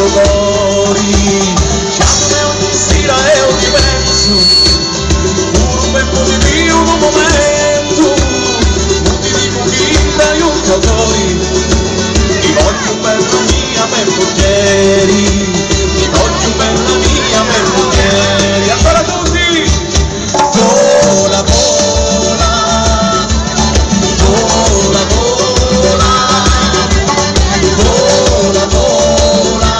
loro cori. Chiamami ogni sera e ogni penso, un ben positivo un momento, non ti dico chi dai un cautori, ti voglio bella mia per portieri, ti voglio bella mia per portieri. Ancora tutti! Vola, vola, vola, vola, vola, vola,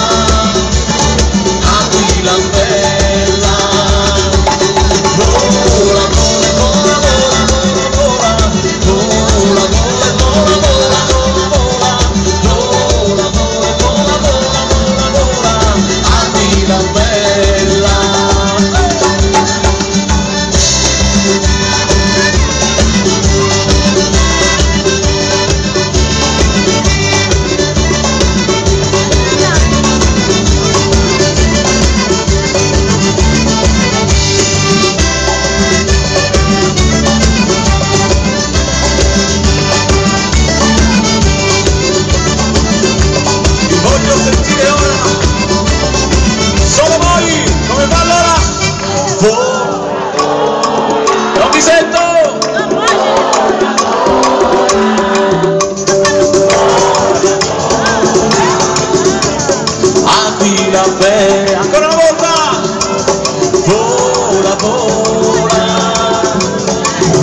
aquila bella, vola, vola, vola, vola, vola, vola, vola, vola, vola, vola, aquila bella. Sentire ora solo voi, come fa allora? Non vi sento! Aquila bella, ancora una volta! Vola, vola,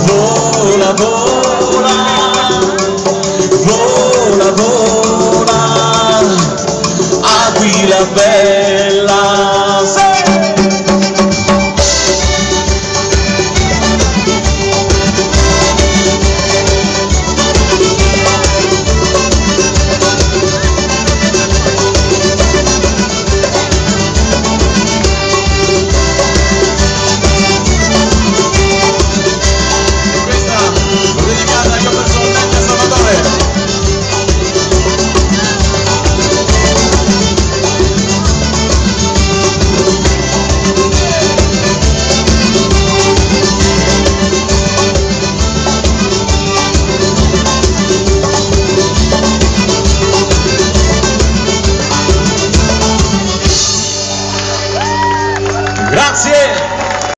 vola, vola, vola, vola, aquila bella.